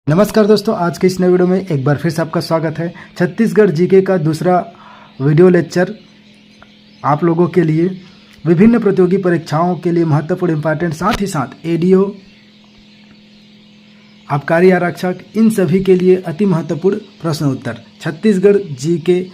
नमस्कार दोस्तों, आज के इस नए वीडियो में एक बार फिर से आपका स्वागत है। छत्तीसगढ़ जीके का दूसरा वीडियो लेक्चर आप लोगों के लिए विभिन्न प्रतियोगी परीक्षाओं के लिए महत्वपूर्ण इंपॉर्टेंट, साथ ही साथ एडीओ, आबकारी आरक्षक, इन सभी के लिए अति महत्वपूर्ण प्रश्न उत्तर, छत्तीसगढ़ जीके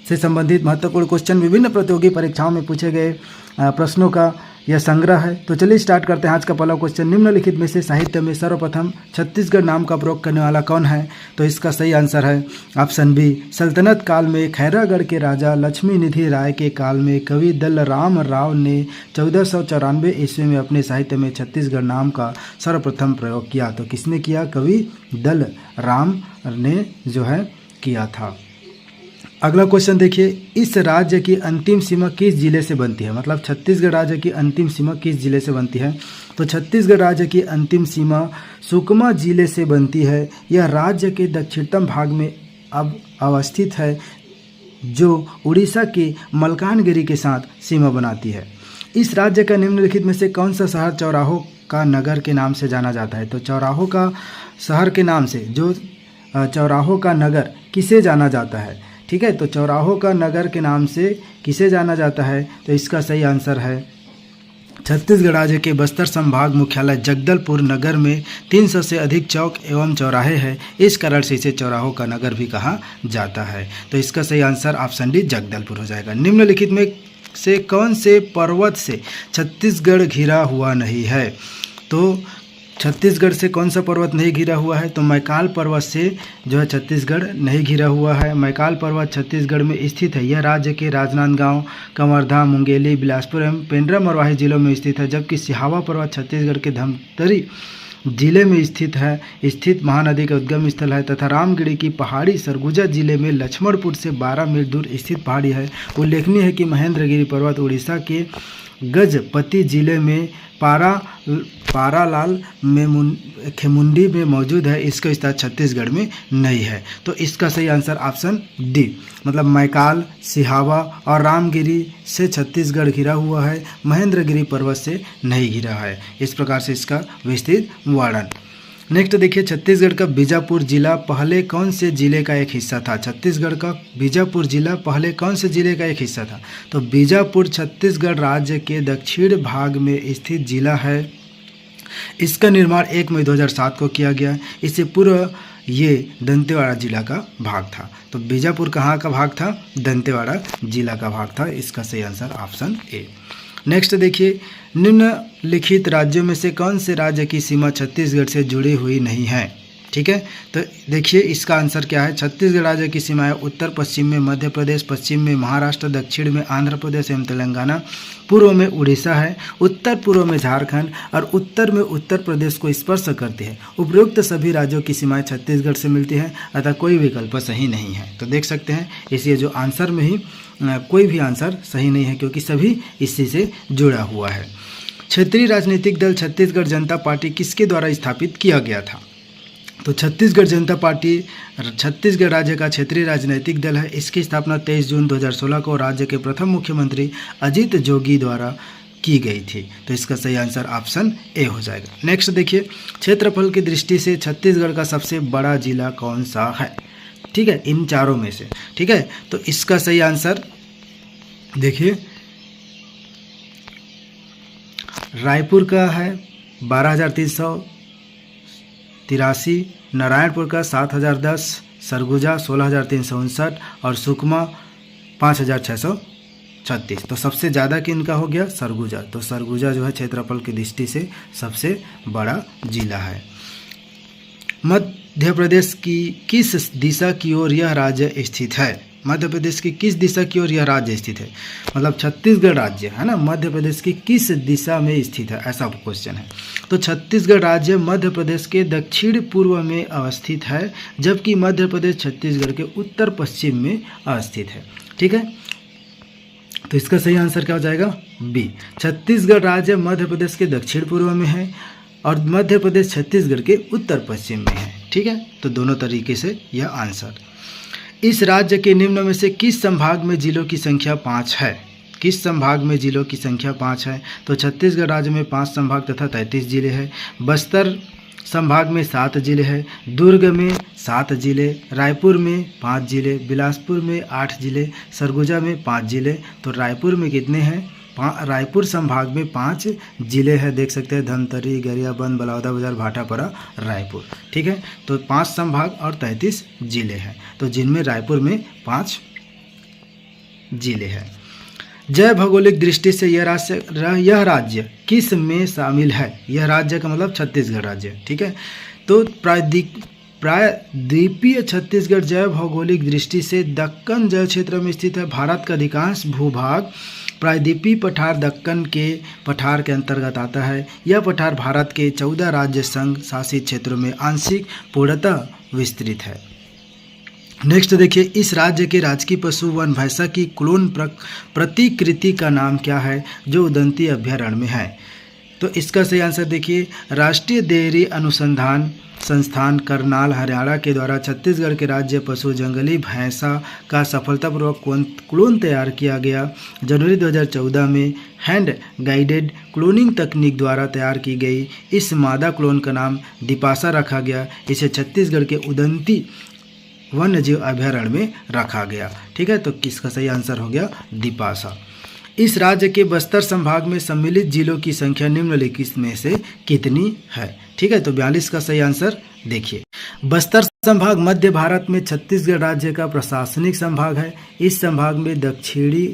से संबंधित महत्वपूर्ण क्वेश्चन विभिन्न प्रतियोगी परीक्षाओं में पूछे गए प्रश्नों का यह संग्रह है। तो चलिए स्टार्ट करते हैं। आज का पहला क्वेश्चन, निम्नलिखित में से साहित्य में सर्वप्रथम छत्तीसगढ़ नाम का प्रयोग करने वाला कौन है? तो इसका सही आंसर है ऑप्शन बी, सल्तनत काल में खैरागढ़ के राजा लक्ष्मी निधि राय के काल में कवि दलराम राव ने 1494 ईस्वी में अपने साहित्य में छत्तीसगढ़ नाम का सर्वप्रथम प्रयोग किया। तो किसने किया? कवि दलराम ने जो है किया था। अगला क्वेश्चन देखिए, इस राज्य की अंतिम सीमा किस जिले से बनती है? मतलब छत्तीसगढ़ राज्य की अंतिम सीमा किस जिले से बनती है? तो छत्तीसगढ़ राज्य की अंतिम सीमा सुकमा जिले से बनती है। यह राज्य के दक्षिणतम भाग में अब अवस्थित है, जो उड़ीसा के मलकानगिरी के साथ सीमा बनाती है। इस राज्य का निम्नलिखित में से कौन सा शहर चौराहों का नगर के नाम से जाना जाता है? तो चौराहों का शहर के नाम से, जो चौराहों का नगर किसे जाना जाता है? ठीक है, तो चौराहों का नगर के नाम से किसे जाना जाता है? तो इसका सही आंसर है छत्तीसगढ़ राज्य के बस्तर संभाग मुख्यालय जगदलपुर नगर में 300 से अधिक चौक एवं चौराहे हैं। इस कारण से इसे चौराहों का नगर भी कहा जाता है। तो इसका सही आंसर ऑप्शन डी जगदलपुर हो जाएगा। निम्नलिखित में से कौन से पर्वत से छत्तीसगढ़ घिरा हुआ नहीं है? तो छत्तीसगढ़ से कौन सा पर्वत नहीं घिरा हुआ है? तो मैकाल पर्वत से जो है छत्तीसगढ़ नहीं घिरा हुआ है। मैकाल पर्वत छत्तीसगढ़ में स्थित है। यह राज्य के राजनांदगांव, कवर्धा, मुंगेली, बिलासपुर एवं पेंड्रा मरवाही जिलों में स्थित है, जबकि सिहावा पर्वत छत्तीसगढ़ के धमतरी जिले में स्थित महानदी का उद्गम स्थल है तथा रामगिरी की पहाड़ी सरगुजा जिले में लक्ष्मणपुर से 12 मील दूर स्थित पहाड़ी है। उल्लेखनीय है कि महेंद्रगिरी पर्वत उड़ीसा के गजपति जिले में पारालाल में खेमुंडी में मौजूद है। इसका विस्तार छत्तीसगढ़ में नहीं है। तो इसका सही आंसर ऑप्शन डी, मतलब मैकाल, सिहावा और रामगिरी से छत्तीसगढ़ घिरा हुआ है, महेंद्रगिरी पर्वत से नहीं घिरा है। इस प्रकार से इसका विस्तृत वर्णन। नेक्स्ट देखिए, छत्तीसगढ़ का बीजापुर जिला पहले कौन से जिले का एक हिस्सा था? छत्तीसगढ़ का बीजापुर जिला पहले कौन से जिले का एक हिस्सा था? तो बीजापुर छत्तीसगढ़ राज्य के दक्षिण भाग में स्थित जिला है। इसका निर्माण 1 मई 2007 को किया गया। इससे पूर्व ये दंतेवाड़ा जिला का भाग था। तो बीजापुर कहाँ का भाग था? दंतेवाड़ा जिला का भाग था। इसका सही आंसर ऑप्शन ए। नेक्स्ट देखिए, निम्नलिखित राज्यों में से कौन से राज्य की सीमा छत्तीसगढ़ से जुड़ी हुई नहीं है? ठीक है, तो देखिए इसका आंसर क्या है। छत्तीसगढ़ राज्य की सीमाएं उत्तर पश्चिम में मध्य प्रदेश, पश्चिम में महाराष्ट्र, दक्षिण में आंध्र प्रदेश एवं तेलंगाना, पूर्व में उड़ीसा है, उत्तर पूर्व में झारखंड और उत्तर में उत्तर प्रदेश को स्पर्श करती है। उपर्युक्त सभी राज्यों की सीमाएं छत्तीसगढ़ से मिलती हैं, अतः कोई विकल्प सही नहीं है। तो देख सकते हैं इसलिए जो आंसर में ही कोई भी आंसर सही नहीं है, क्योंकि सभी इसी से जुड़ा हुआ है। क्षेत्रीय राजनीतिक दल छत्तीसगढ़ जनता पार्टी किसके द्वारा स्थापित किया गया था? तो छत्तीसगढ़ जनता पार्टी छत्तीसगढ़ राज्य का क्षेत्रीय राजनीतिक दल है। इसकी स्थापना 23 जून 2016 को राज्य के प्रथम मुख्यमंत्री अजीत जोगी द्वारा की गई थी। तो इसका सही आंसर ऑप्शन ए हो जाएगा। नेक्स्ट देखिए, क्षेत्रफल की दृष्टि से छत्तीसगढ़ का सबसे बड़ा जिला कौन सा है? ठीक है, इन चारों में से। ठीक है, तो इसका सही आंसर देखिए रायपुर का है 12,383, नारायणपुर का 7,010, सरगुजा 16,359 और सुकमा 5,636। तो सबसे ज़्यादा किनका हो गया? सरगुजा। तो सरगुजा जो है क्षेत्रफल की दृष्टि से सबसे बड़ा जिला है। मध्य प्रदेश की किस दिशा की ओर यह राज्य स्थित है? मध्य प्रदेश की किस दिशा की ओर यह राज्य स्थित है? मतलब छत्तीसगढ़ राज्य है ना, मध्य प्रदेश की किस दिशा में स्थित है, ऐसा क्वेश्चन है। तो छत्तीसगढ़ राज्य मध्य प्रदेश के दक्षिण पूर्व में अवस्थित है, जबकि मध्य प्रदेश छत्तीसगढ़ के उत्तर पश्चिम में अवस्थित है। ठीक है, तो इसका सही आंसर क्या हो जाएगा? बी, छत्तीसगढ़ राज्य मध्य प्रदेश के दक्षिण पूर्व में है और मध्य प्रदेश छत्तीसगढ़ के उत्तर पश्चिम में है। ठीक है, तो दोनों तरीके से यह आंसर। इस राज्य के निम्न में से किस संभाग में जिलों की संख्या 5 है? किस संभाग में जिलों की संख्या 5 है? तो छत्तीसगढ़ राज्य में 5 संभाग तथा 33 जिले हैं। बस्तर संभाग में 7 जिले हैं, दुर्ग में 7 जिले, रायपुर में 5 जिले, बिलासपुर में 8 जिले, सरगुजा में 5 जिले। तो रायपुर में कितने हैं? रायपुर संभाग में 5 जिले हैं, देख सकते हैं, धमतरी, गरियाबंद, बलौदा बाजार, भाटापारा, रायपुर। ठीक है, तो 5 संभाग और 33 जिले हैं, तो जिनमें रायपुर में 5 जिले हैं। जय भौगोलिक दृष्टि से यह राज्य किस में शामिल है? यह राज्य का मतलब छत्तीसगढ़ राज्य। ठीक है, तो प्रायद्वीपीय छत्तीसगढ़ जैव भौगोलिक दृष्टि से दक्कन जैव क्षेत्र में स्थित है। भारत का अधिकांश भूभाग प्रायद्वीपीय पठार दक्कन के पठार के अंतर्गत आता है। यह पठार भारत के 14 राज्य संघ शासित क्षेत्रों में आंशिक पूर्णतः विस्तृत है। नेक्स्ट देखिए, इस राज्य के राजकीय पशु वन भैंसा की क्लोन प्रतिकृति का नाम क्या है जो उदंती अभयारण्य में है? तो इसका सही आंसर देखिए, राष्ट्रीय डेयरी अनुसंधान संस्थान करनाल हरियाणा के द्वारा छत्तीसगढ़ के राज्य पशु जंगली भैंसा का सफलतापूर्वक क्लोन तैयार किया गया। जनवरी 2014 में हैंड गाइडेड क्लोनिंग तकनीक द्वारा तैयार की गई इस मादा क्लोन का नाम दीपासा रखा गया। इसे छत्तीसगढ़ के उदंती वन्यजीव अभयारण्य में रखा गया। ठीक है, तो किसका सही आंसर हो गया? दीपासा। इस राज्य के बस्तर संभाग में सम्मिलित जिलों की संख्या निम्नलिखित में से कितनी है? ठीक है, तो 42 का सही आंसर देखिए। बस्तर संभाग मध्य भारत में छत्तीसगढ़ राज्य का प्रशासनिक संभाग है। इस संभाग में दक्षिणी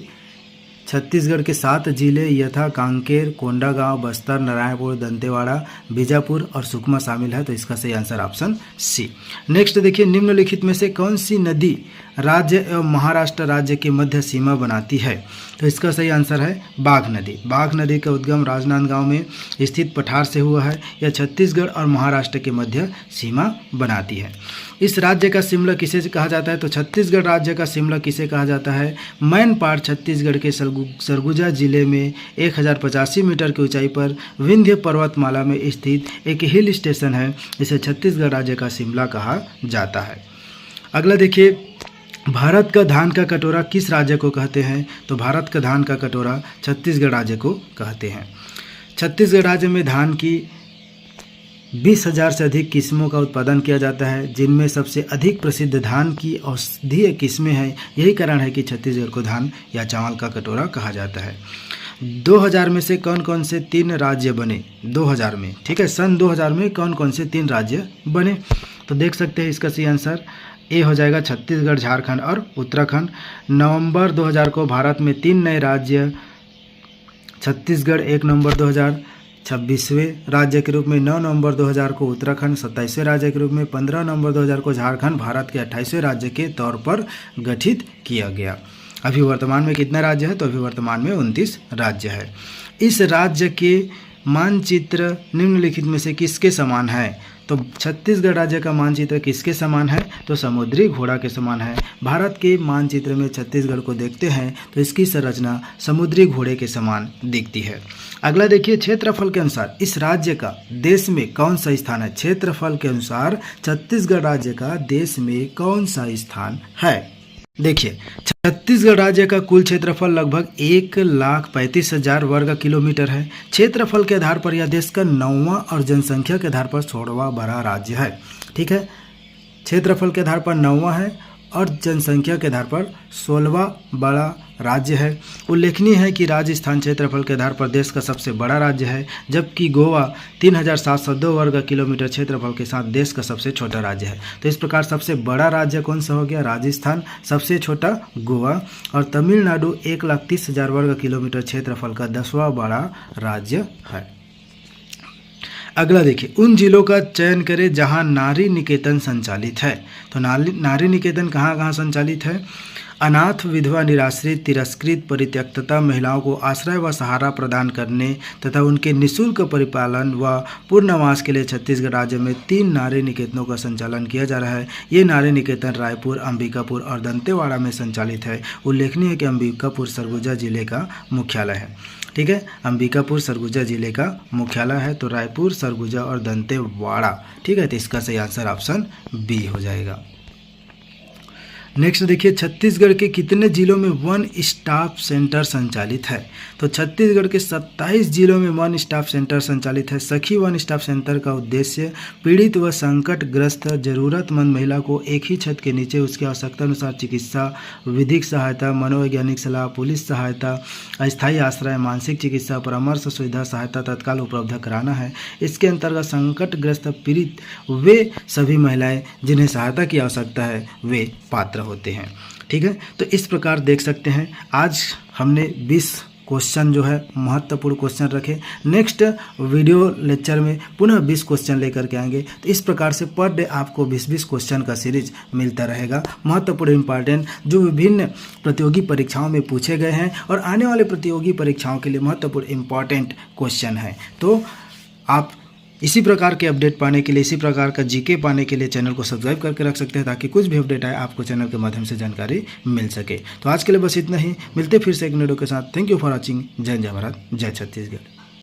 छत्तीसगढ़ के 7 जिले यथा कांकेर, कोंडागांव, बस्तर, नारायणपुर, दंतेवाड़ा, बीजापुर और सुकमा शामिल है। तो इसका सही आंसर ऑप्शन सी। नेक्स्ट देखिए, निम्नलिखित में से कौन सी नदी राज्य एवं महाराष्ट्र राज्य की मध्य सीमा बनाती है? तो इसका सही आंसर है बाघ नदी। बाघ नदी का उद्गम राजनांदगांव में स्थित पठार से हुआ है। यह छत्तीसगढ़ और महाराष्ट्र के मध्य सीमा बनाती है। इस राज्य का शिमला किसे कहा जाता है? तो छत्तीसगढ़ राज्य का शिमला किसे कहा जाता है? मैनपाट छत्तीसगढ़ के सरगुजा जिले में 1085 मीटर की ऊंचाई पर विंध्य पर्वतमाला में स्थित एक हिल स्टेशन है। इसे छत्तीसगढ़ राज्य का शिमला कहा जाता है। अगला देखिए, भारत का धान का कटोरा किस राज्य को कहते हैं? तो भारत का धान का कटोरा छत्तीसगढ़ राज्य को कहते हैं। छत्तीसगढ़ राज्य में धान की 20,000 से अधिक किस्मों का उत्पादन किया जाता है, जिनमें सबसे अधिक प्रसिद्ध धान की औषधीय किस्में हैं। यही कारण है कि छत्तीसगढ़ को धान या चावल का कटोरा कहा जाता है। 2000 में से कौन कौन से 3 राज्य बने? 2000 में, ठीक है, सन 2000 में कौन कौन से 3 राज्य बने? तो देख सकते हैं इसका सही आंसर ए हो जाएगा, छत्तीसगढ़, झारखंड और उत्तराखंड। नवंबर 2000 को भारत में 3 नए राज्य, छत्तीसगढ़ 1 नवंबर 2000 26वें राज्य के रूप में, 9 नवंबर 2000 को उत्तराखंड 27वें राज्य के रूप में, 15 नवंबर 2000 को झारखंड भारत के 28वें राज्य के तौर पर गठित किया गया। अभी वर्तमान में कितना राज्य है? तो अभी वर्तमान में 29 राज्य है। इस राज्य के मानचित्र निम्नलिखित में से किसके समान है? तो छत्तीसगढ़ राज्य का मानचित्र किसके समान है? तो समुद्री घोड़ा के समान है। भारत के मानचित्र में छत्तीसगढ़ को देखते हैं तो इसकी संरचना समुद्री घोड़े के समान दिखती है। अगला देखिए, क्षेत्रफल के अनुसार इस राज्य का देश में कौन सा स्थान है? क्षेत्रफल के अनुसार छत्तीसगढ़ राज्य का देश में कौन सा स्थान है? देखिए, छत्तीसगढ़ राज्य का कुल क्षेत्रफल लगभग 1,35,000 वर्ग किलोमीटर है। क्षेत्रफल के आधार पर यह देश का 9वां और जनसंख्या के आधार पर 16वां बड़ा राज्य है। ठीक है, क्षेत्रफल के आधार पर 9वां है और जनसंख्या के आधार पर 16वां बड़ा राज्य है। उल्लेखनीय है कि राजस्थान क्षेत्रफल के आधार पर देश का सबसे बड़ा राज्य है, जबकि गोवा 3,702 वर्ग किलोमीटर क्षेत्रफल के साथ देश का सबसे छोटा राज्य है। तो इस प्रकार सबसे बड़ा राज्य कौन सा हो गया? राजस्थान, सबसे छोटा गोवा, और तमिलनाडु 1,30,000 वर्ग किलोमीटर क्षेत्रफल का 10वां बड़ा राज्य है। अगला देखिए, उन जिलों का चयन करें जहां नारी निकेतन संचालित है। तो नारी निकेतन कहाँ कहाँ संचालित है? अनाथ, विधवा, निराश्रित, तिरस्कृत, परित्यक्तता महिलाओं को आश्रय व सहारा प्रदान करने तथा उनके निःशुल्क परिपालन व पुनर्वास के लिए छत्तीसगढ़ राज्य में 3 नारी निकेतनों का संचालन किया जा रहा है। ये नारी निकेतन रायपुर, अंबिकापुर और दंतेवाड़ा में संचालित है। उल्लेखनीय है कि अंबिकापुर सरगुजा जिले का मुख्यालय है। ठीक है, अंबिकापुर सरगुजा जिले का मुख्यालय है। तो रायपुर, सरगुजा और दंतेवाड़ा। ठीक है, तो इसका सही आंसर ऑप्शन बी हो जाएगा। नेक्स्ट देखिए, छत्तीसगढ़ के कितने जिलों में वन स्टॉप सेंटर संचालित है? तो छत्तीसगढ़ के 27 जिलों में वन स्टॉप सेंटर संचालित है। सखी वन स्टॉप सेंटर का उद्देश्य पीड़ित व संकटग्रस्त जरूरतमंद महिला को एक ही छत के नीचे उसकी आवश्यकता अनुसार चिकित्सा, विधिक सहायता, मनोवैज्ञानिक सलाह, पुलिस सहायता, अस्थायी आश्रय, मानसिक चिकित्सा, परामर्श सुविधा, सहायता तत्काल उपलब्ध कराना है। इसके अंतर्गत संकटग्रस्त पीड़ित वे सभी महिलाएं जिन्हें सहायता की आवश्यकता है वे पात्र होते हैं। ठीक है, तो इस प्रकार देख सकते हैं आज हमने 20 क्वेश्चन जो है महत्वपूर्ण क्वेश्चन रखे। नेक्स्ट वीडियो लेक्चर में पुनः 20 क्वेश्चन लेकर के आएंगे। तो इस प्रकार से पर डे आपको 20-20 क्वेश्चन का सीरीज मिलता रहेगा, महत्वपूर्ण इंपॉर्टेंट जो विभिन्न प्रतियोगी परीक्षाओं में पूछे गए हैं और आने वाले प्रतियोगी परीक्षाओं के लिए महत्वपूर्ण इंपॉर्टेंट क्वेश्चन है। तो आप इसी प्रकार के अपडेट पाने के लिए, इसी प्रकार का जीके पाने के लिए चैनल को सब्सक्राइब करके रख सकते हैं ताकि कुछ भी अपडेट आए आपको चैनल के माध्यम से जानकारी मिल सके। तो आज के लिए बस इतना ही, मिलते फिर से एक वीडियो के साथ। Thank you for watching. जय जय भारत, जय छत्तीसगढ़।